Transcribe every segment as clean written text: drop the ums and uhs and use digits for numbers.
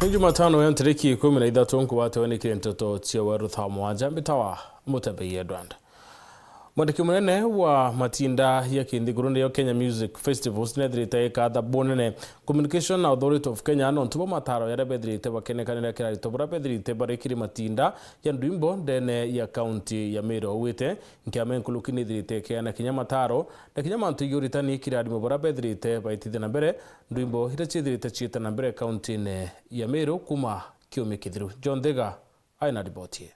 Jumatano ya tariki 13 nkuwate wanikire Nteto cia Weru Thaa Mugwanja mbitawa MUTEMBEI Edward. Mwandiki munene wa matinda ya kinthiguru ya Kenya Music Festivals nethirite katha bonene Communication Authority of Kenya no ntubo mataro ya bethirite bakenekanira kirarito bura bethirite barikiri matinda ya ndwimbo ndene ya county ya Meru wite nkiamenkuluki nethirite kiana kinya mataro na kinya mantu yuritani kirari bura bethirite baitithe na mbere ndwimbo hitachithirite chita na mbere county ne ya Meru kuma kiumi kithiru. John Thega aina ripoti.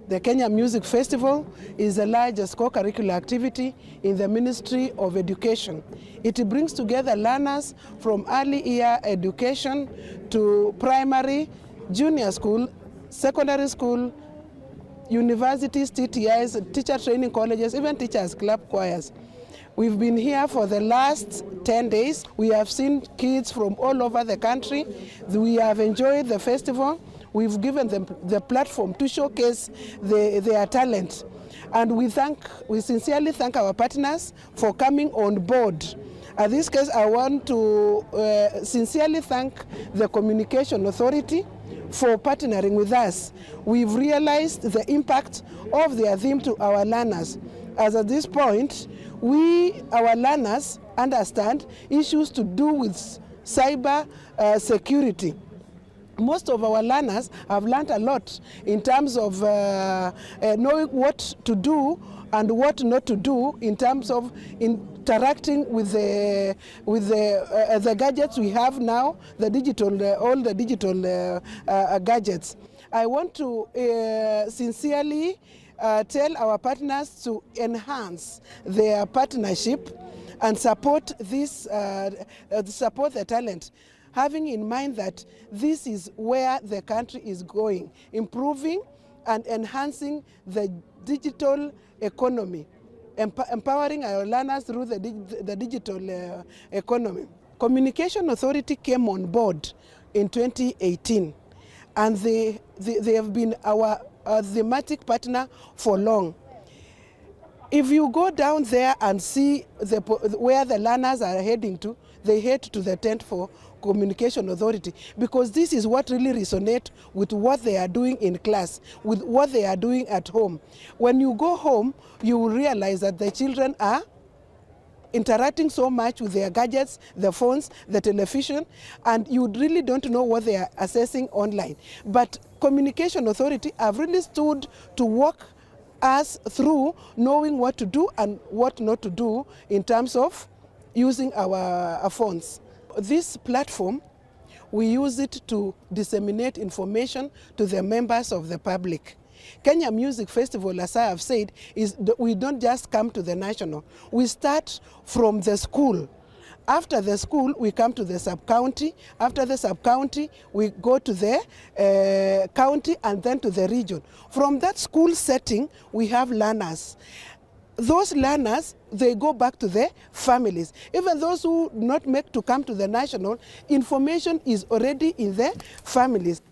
The Kenya Music Festival is the largest co-curricular activity in the Ministry of Education. It brings together learners from early year education to primary, junior school, secondary school, universities, TTIs, teacher training colleges, even teachers club choirs. We've been here for the last 10 days. We have seen kids from all over the country. We have enjoyed the festival. We've given them the platform to showcase their talent. And we sincerely thank our partners for coming on board. In this case, I want to sincerely thank the Communication Authority for partnering with us. We've realized the impact of their theme to our learners. As at this point, our learners understand issues to do with cyber security. Most of our learners have learned a lot in terms of knowing what to do and what not to do in terms of interacting with the gadgets we have now, the digital, all the digital gadgets. I want to sincerely tell our partners to enhance their partnership and support this, support the talent, having in mind that this is where the country is going, improving and enhancing the digital economy, empowering our learners through the digital economy. Communication Authority came on board in 2018, and they have been our thematic partner for long. If you go down there and see where the learners are heading to, they head to the tent for Communication Authority, because this is what really resonates with what they are doing in class, with what they are doing at home. When you go home, you will realize that the children are interacting so much with their gadgets, the phones, the television, and you really don't know what they are accessing online. But Communication Authority have really stood to walk us through knowing what to do and what not to do in terms of using our phones. This platform, we use it to disseminate information to the members of the public. Kenya Music Festival, as I have said, we don't just come to the national. We start from the school. After the school, we come to the sub-county. After the sub-county, we go to the county and then to the region. From that school setting, we have learners. Those learners, they go back to their families. Even those who not make to come to the national, information is already in their families.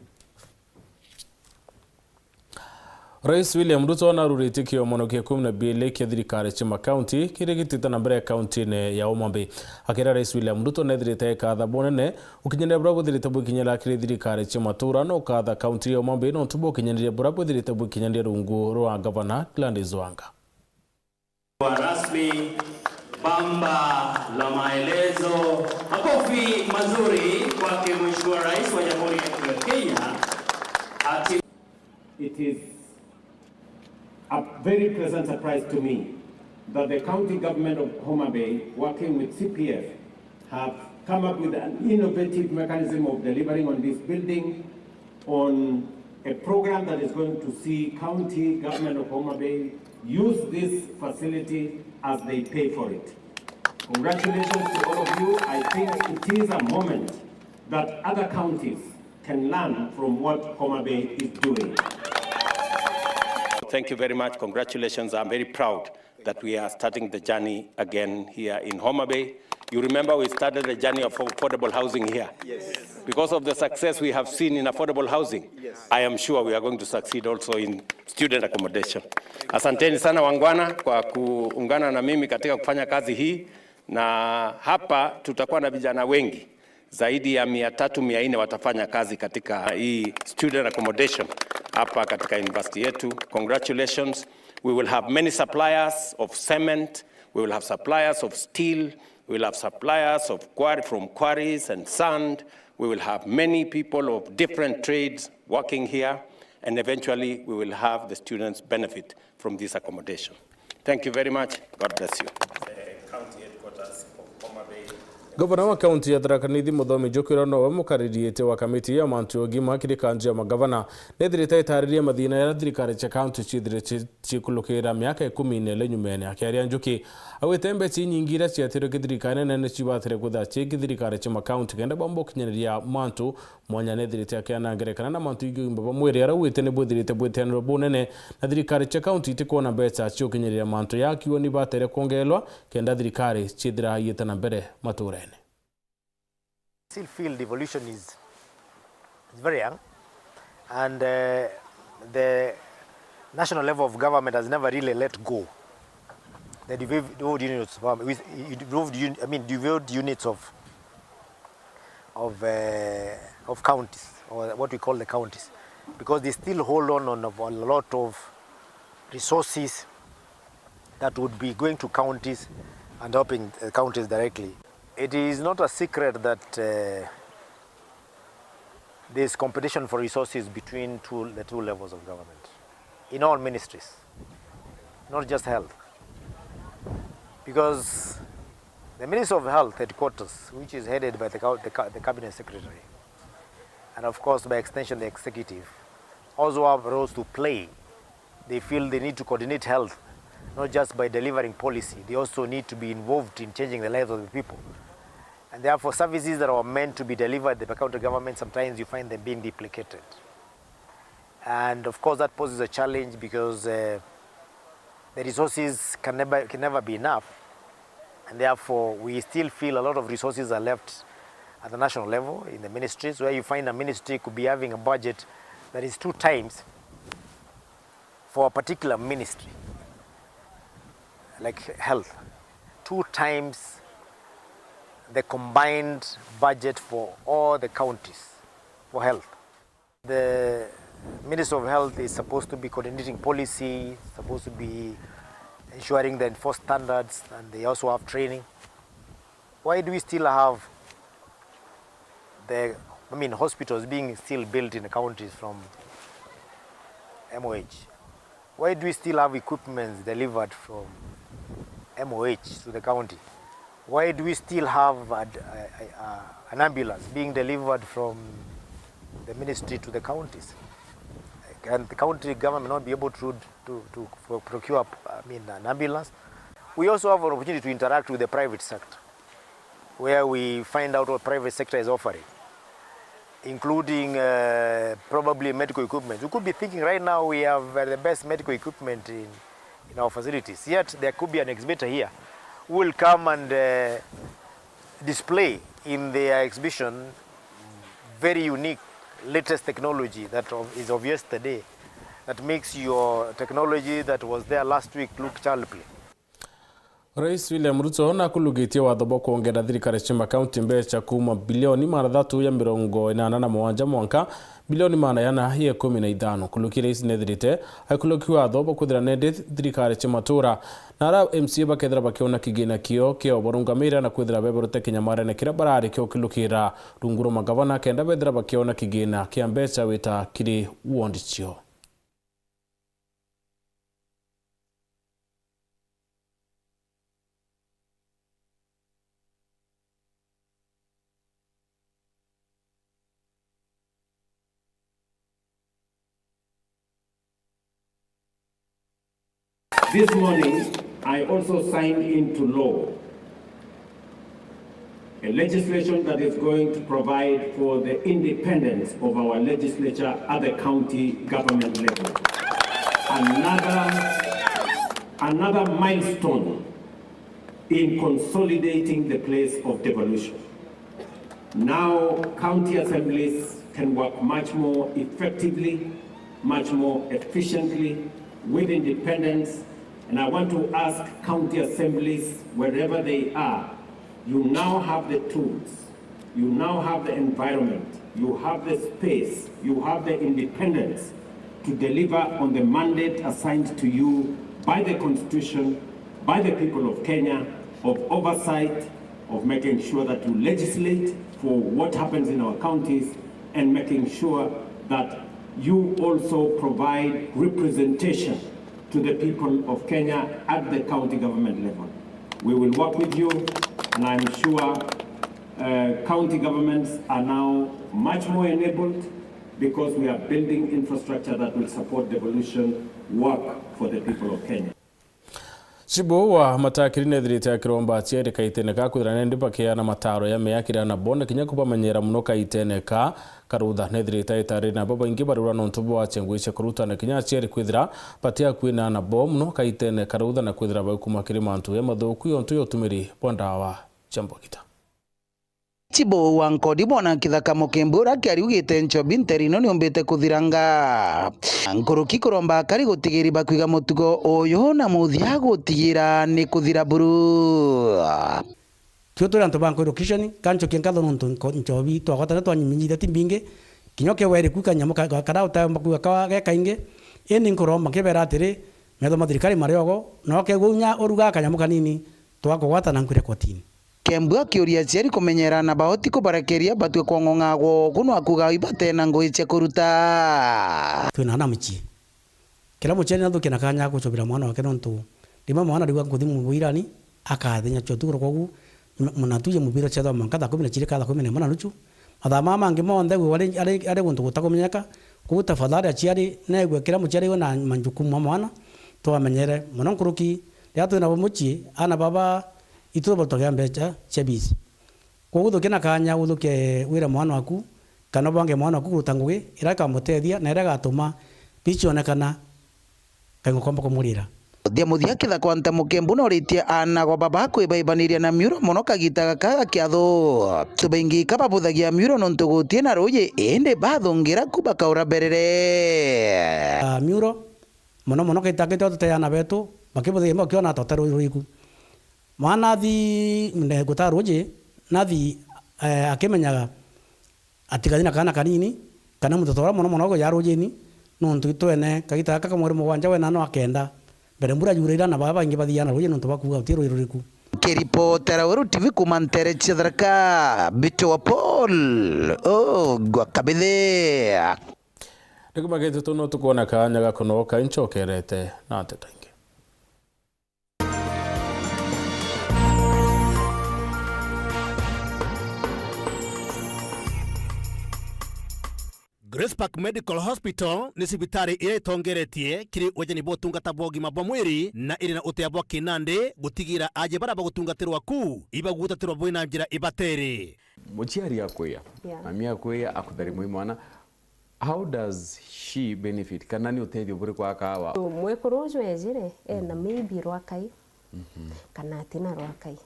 Rais William Ruto na ruriti kio monokia 12 kia thirikari chima county kirigitita na mbere county ne ya Omombe. Akira Rais William Ruto nethirite katha bonene ukinyene bura guthirite bukinyela kiri thirikari chima tura no katha county ya Omombe no tubo ukinyene bura guthirite bukinyene rungu rwa governor Gladys Wanga. Rasmi bamba la maelezo, makofi mazuri kwake Mheshimiwa Rais wa Jamhuri ya Kenya. It is a very pleasant surprise to me that the county government of Homa Bay, working with CPF, have come up with an innovative mechanism of delivering on this building, on a program that is going to see county government of Homa Bay use this facility as they pay for it. Congratulations to all of you. I think it is a moment that other counties can learn from what Homa Bay is doing. Thank you very much. Congratulations. I'm very proud that we are starting the journey again here in Homa Bay. You remember we started the journey of affordable housing here. Yes. Because of the success we have seen in affordable housing, yes, I am sure we are going to succeed also in student accommodation. Asanteni sana wangwana kwa kuungana na mimi katika kufanya kazi hii, na hapa tutakuwa na vijana wengi zaidi ya 300-400 watafanya kazi katika hii student accommodation hapa katika university yetu. Congratulations. We will have many suppliers of cement, we will have suppliers of steel, we will have suppliers of from quarries and sand. We will have many people of different trades working here, and eventually we will have the students benefit from this accommodation. Thank you very much. God bless you. The county headquarters of MUTEMBEI. Governor wa county ya Tharaka Nithi Muthomi Njukira no mukaririete wa kamiti ya mantu ogima kiri kanju ya magavana nethirite itariria mathina ya thirikari cha county chithire chikulukira miaka 14 nyumene akiaria Njuki awite mbeci nyingi ira ciatire thirikari nene cibatire kuthachi thirikari cha county kenda bambo kinyeria mantu mwanya nethirite akiana ngerekana na mantu ingi mbaba mwiri arawite ne bwithirite bwitenero bunene na thirikari cha county itikona mbeca cio mantu yakiwa ni batire kuongelwa kenda thirikari chithira yita na mbere maturene. I still feel devolution is very young, and the national level of government has never really let go the devolved units of counties, or what we call the counties, because they still hold on a lot of resources that would be going to counties and helping counties directly. It is not a secret that there is competition for resources between the two levels of government in all ministries, not just health. Because the Ministry of Health headquarters, which is headed by the Cabinet Secretary, and of course by extension the executive, also have roles to play. They feel they need to coordinate health, not just by delivering policy. They also need to be involved in changing the lives of the people. And therefore, services that are meant to be delivered by the county government, sometimes you find them being duplicated. And of course, that poses a challenge because the resources can never be enough. And therefore, we still feel a lot of resources are left at the national level in the ministries, where you find a ministry could be having a budget that is 2 times for a particular ministry, like health, 2 times the combined budget for all the counties for health. The Minister of Health is supposed to be coordinating policy, supposed to be ensuring the enforced standards, and they also have training. Why do we still have hospitals being still built in the counties from MOH? Why do we still have equipment delivered from MOH to the county? Why do we still have an ambulance being delivered from the ministry to the counties? Can the county government not be able to procure an ambulance? We also have an opportunity to interact with the private sector, where we find out what private sector is offering, including probably medical equipment. We could be thinking right now we have the best medical equipment in our facilities, yet there could be an exhibitor here who will come and display in their exhibition very unique latest technology that is of yesterday, that makes your technology that was there last week look child play. Rais William Ruto na kulugitia wathobo kuongera thirikari cia county mbeca kuma bilioni 387 mwanka bilioni 415 kulukira isi nethirite aikuluki wathobo kuthira nende thirikari cia matura na ara MCA bakethira bakiona kigina kio kio borungamira na kwithira beberute kinyamarene kira barari kio kilukira runguro magavana kenda bethira bakiona kigina kia mbeca wita kiri wondicio. This morning, I also signed into law a legislation that is going to provide for the independence of our legislature at the county government level. Another milestone in consolidating the place of devolution. Now, county assemblies can work much more effectively, much more efficiently, with independence. And I want to ask county assemblies, wherever they are, you now have the tools, you now have the environment, you have the space, you have the independence to deliver on the mandate assigned to you by the Constitution, by the people of Kenya, of oversight, of making sure that you legislate for what happens in our counties and making sure that you also provide representation to the people of Kenya at the county government level. We will work with you, and I'm sure county governments are now much more enabled because we are building infrastructure that will support devolution work for the people of Kenya. Sibo wa matakiri nethirite akiromba tiere kaiteneka kuthirana ndipa kiana mataro ya meyakira na bonde kinya kubamenyera muno kaiteneka karutha nethirite itari na baba ingi barura no ntubo wa chengwisha kuruta na kinya tiere kwithira patia kwina na bo muno kaitene karutha na kwithira bakuma kirima ntu ya mathuku yo ntu yo tumiri bondawa chambokita. Chibo wankodi mwana kithaka mukembura kiariugite nchobi nterino niombete kuthiranga nkuruki kuromba kari gutigiri bakwiga mutugo uyu na muthia gutigira ni kuthira buru kyoto ranto banko education kancho kenkado nonto nchobi to agota to nyiminyi dati binge kinyoke were kukanya muka karauta makuga ka kainge eni nkuromba kebera atiri medo madirikari mariogo no kegunya oruga kanyamuka nini twakogwata na nkure kotini kembua kiuria ciari kumenyera na bahoti kubarakeria batwe kwong'ong'ago kuno akuga ibate na ngoiche kuruta twina na michi kila mucheni na thukina kanya gucobira mwana wake nontu rima mwana rigwa kuthimu muirani akathenya chotuguro kogu munatuje mubiro chetho mankatha kumina chiri katha kumina mwana ruchu atha mama ngi monde gwe ari guntu gutakumenyeka kuguta fadhari achiari na gwe kila mucheri na manjukumu mwana to amenyere muno nkuruki yatu na muchi ana baba itu botoga mbecha chebizi kogudo kina kanya uduke wira mwana waku kana bange mwana waku kurutanguge iraka mutethia na iraga atuma picho onekana kango komba kumurira dia muthia kitha kwanta mukembu no ritie ana go baba kwibaibanĩria na miuro muno kagitaga kaga kiatho tubaingi kababuthagia miuro no ntugutie na ruye ende bathungira kuba kaura berere miuro muno kaitagite tutayana betu makibuthagia makiona totero ruiku mwana thi ngutaru ruje nathi akimenyaga atigazina kana kanini kana mutotora muno go yaruje ni no ntwitwene kagita kaka Weru Thaa Mugwanja wena no akenda mbere mbura jurira na baba ingi bathiana ruje no tubakuga utiro iruriku kiripotera Weru TV kumantere chidharaka bicho wa Paul gwa kabithe ndikumagetu tuno tukona kanya gakonoka inchokerete na Nteto. Grace Park Medical Hospital ni sibitari ire itongeretie kiri wejeni botungata bwogima bwa mwiri na iri na utea bwa kinande gutigira aje baraba gutungatirwa ku iba gutatirwa bwina njira ibatere muchiari yakoya amia koya akuthari mwana. How does she benefit kana ni uteithio buri kwa kawa mwekorojo ejire na maybe rwakai kana tina rwakai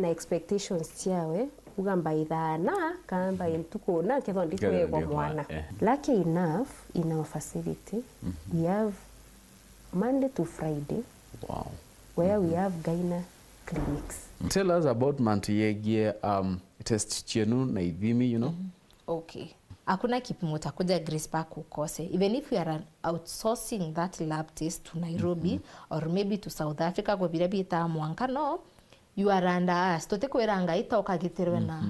na expectations ciawe ugamba ithana kamba intuko na ketho ndikwe kwa mwana. Lucky enough in our facility we have Monday to Friday where we have gyna clinics. Tell us about Mantuyegie test chenu na ithimi, you know. Okay. Hakuna kipimo cha kuja Grace Park ukose. Even if we are outsourcing that lab test to Nairobi or maybe to South Africa kwa bilabi ita mwankano, you are under us. Tote kwiranga ita ukagitirwe na.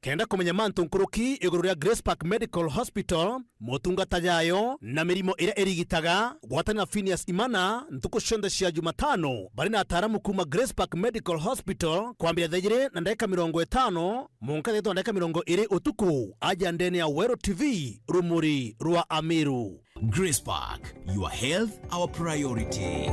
Kenda kumenya mantu nkuruki iguru ria Grace Park Medical Hospital motungata yayo na mirimo ira erigitaga gwatana Phineas Imana ntuko shonda cia Jumatano bari na ataramu kuma Grace Park Medical Hospital kwambia thejire na ndeka 50 munka theto ndeka 20 utuku aja ndene ya Weru TV rumuri rwa Amiru. Grace Park, your health our priority.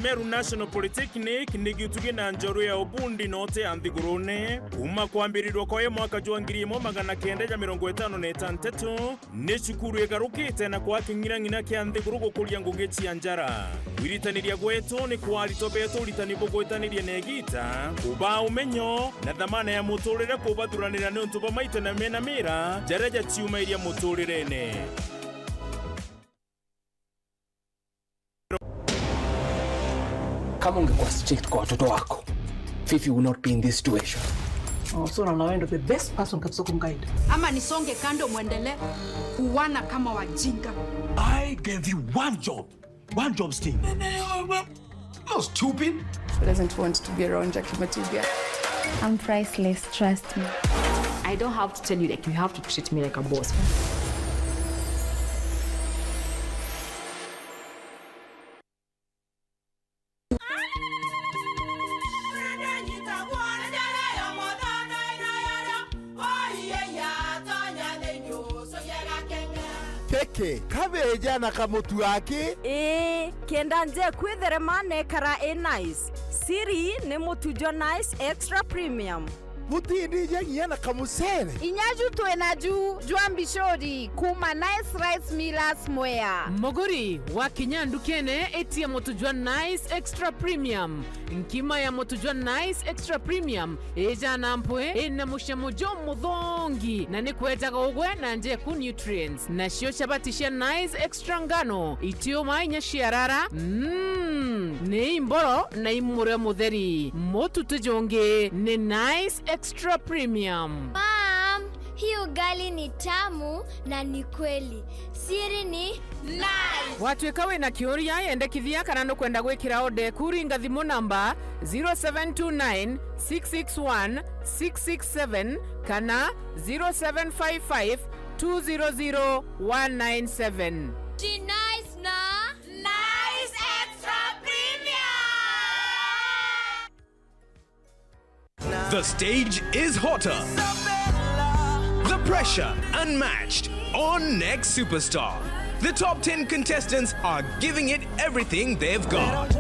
Meru National Polytechnic nigituge na njoru ya ubundi note anthigurune uma kwambirirwa kwa mwaka jwa 1953 ni cukuru egarukite na kwa king'irang'ina kia nthiguru gukuria ngugi cia njara wiritaniria gwetu ni kwarito betu uritani bugwitaniria negita kuba umenyo na dhamana ya muturire kubathuranira ni untu bamaite na mena mira jareja ciuma iria muturirene. Kama ungekuwa strict kwa watoto wako Fifi will not be in this situation. Oh, so now I'm the best person kabisa kumguide. Ama nisonge kando muendele kuwana kama wajinga. I gave you one job sting. You're stupid. Who doesn't want to be around Jackie Matibia? I'm priceless, trust me. I don't have to tell you, like, you have to treat me like a boss. Keke, kabeja na kamutu yake? Kenda nje kwitherema nekara nice. Siri ni mutujo nice extra premium. Mutindi nje na kamusere. Inyaju tuenaju juambishori kuma nice rice millers mwea. Moguri wa kinyandu kene eti ya motujwa nice extra premium. Nkima ya motujwa nice extra premium eja nampwe ena mushamujo mudhongi na nikweta gogwe na nje ku nutrients na shio chabatisha nice extra ngano itio mainya shiarara ne imboro na imure mutheri motu tujonge ne nice extra premium. Mom, hii ugali ni tamu na ni kweli. Siri ni nice. Watwekawe na kioria yende kithia kanano kwenda gwikira ode kuringa thimu namba 0729 661 667 kana 0755 200 197. Ji nice na nice extra premium. The stage is hotter. The pressure unmatched on Next Superstar. The top 10 contestants are giving it everything they've got.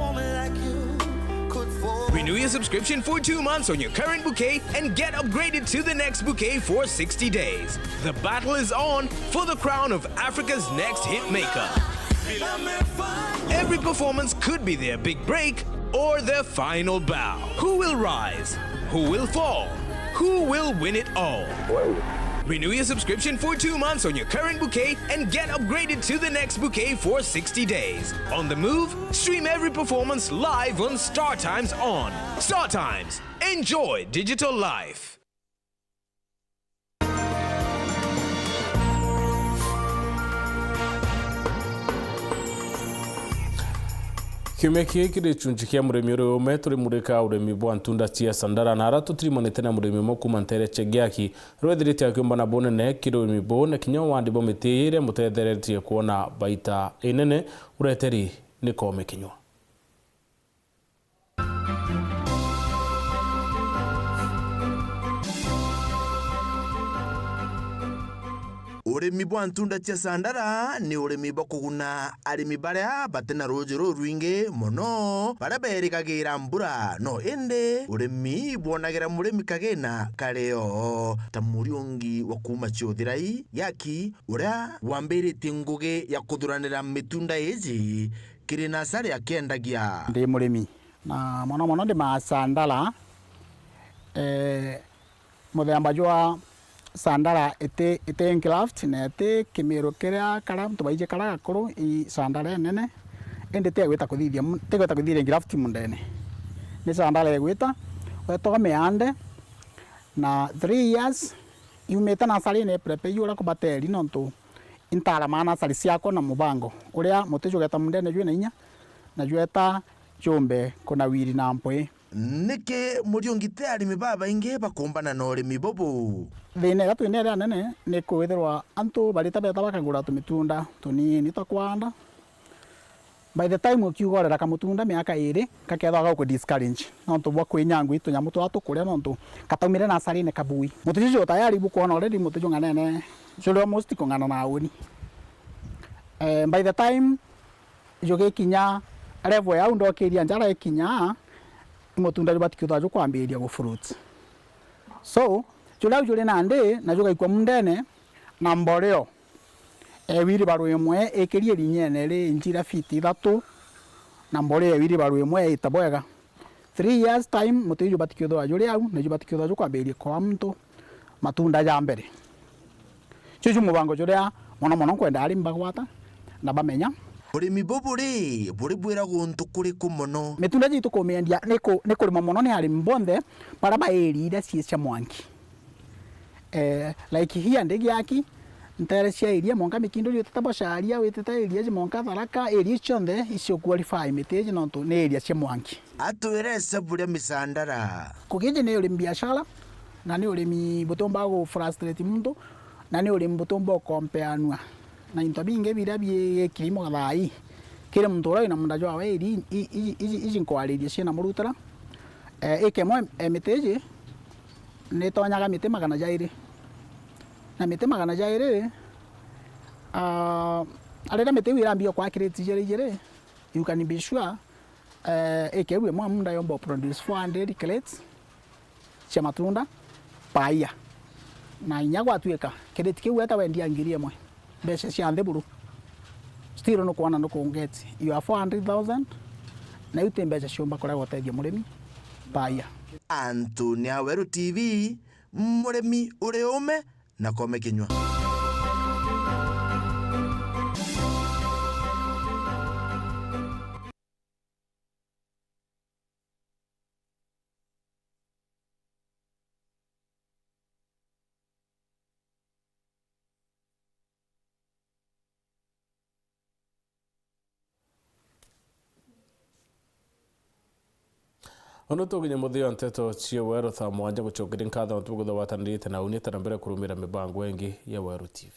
Renew your subscription for 2 months on your current bouquet and get upgraded to the next bouquet for 60 days. The battle is on for the crown of Africa's next hit maker. Every performance could be their big break or their final bow. Who will rise? Who will fall? Who will win it all? Renew your subscription for 2 months on your current bouquet and get upgraded to the next bouquet for 60 days. On the move, stream every performance live on Star Times on. Star Times. Enjoy digital life. Kiumia giki gicunji kia murimi uri ume turi murika urimi bwa ntunda cia sandara na aratu turimonete na murimi mo kuma Nteto giaki rwethirite akiumba na bonene kirimi bo na kinya wandi bo mitire mutetheretie kuona baita inene ureteri niko mekinywa. Urimi bwa ntunda cia sandara ni urimi bwa kuguna arimi baria batena rujuru rwingi muno baria berikagira mbura no ende urimi bwonagira murimi kagena kareo ta muriongi wa kuma Chiothirai yaki uria wambiritie ngugi ya kuthuranira mitunda iji kiri nasari akiendagia ndi murimi na mono ndi masandala muthemba jwa sandara ite engraft na ite kimiro kiria kara tubaije kara gakuru I sandara nene ende te gwita kuthithia engraft mundene ni sandara gwita weto meande na 3 years imeta na sali ne prepe yura ko bateri nonto intara mana sali siako na mubango uria mutejo geta mundene jwe na inya na jweta chombe kona wiri na mpwe nike muriongite arimi baba inge bakumbana na urimi bobo thine gatu ine ria nene ni kwithirwa antu barita beta bakagura tumitunda tunini takwanda by the time ukiugorera kamutunda miaka 2 kakethwa ga discourage nonto bwa kwinyangu itu nyamu twa tukuria nonto kataumire na sari ne kabui mutijo tayari bu kuona already mutijo nganene jolo almost kongana na uni by the time joge kinya level ya ndo kiria njara ikinya mutunda batikitwa jo kwambiria go fruits so jule na ande na joka ikwa mundene na mboreo wiri baru imwe ekirie linyene ri njira fiti 3 na mboreo wiri baru imwe itabwega 3 years time mutijo batikitwa jule au na jo batikitwa jo kwambiria kwa mtu matunda ya mbere chuju mubango jule mono kwenda ari mbagwata na bamenya urimi buburi buri bwira guntu kuri kumono mitunda jitu kumendia ni kurima mono ni arimi bonthe para baeri ira cia mwanki like here ndegi yaki ntere cia iria monka mikindo ri tutabacaria witete iria monka tharaka iria chonde icio qualify miteje no to ne iria cia mwanki atwire seburia misandara kugije ni urimi biashara na ni urimi butomba go frustrate muntu na ni urimi butomba kompeanwa na into binge bira bie kilimo gathai kile muntu ura ina mundajo awe iri iji nkwariria ciana murutara ikemwe miteje ni tonyaga mite magana jairi na mite magana jairi arera mite wira mbio kwa kireti jere you can be sure ekewe mwa munda yombo produce 400 crates cia matunda paia na inyagwa tueka kireti kiu eta wendia ngiri mwe mbeca cia ntheburu still no kuona no kungeti you are 400,000 na ute mbeca ciomba kora gotethia murimi paia Antonia Weru TV murimi uri ume na kome kinywa Ono tuginya muthio Nteto cia Weru Thaa Mugwanja gucokeria nkatho tugutho watanirite na unite na mbere kurumira mibango engi ya Weru TV.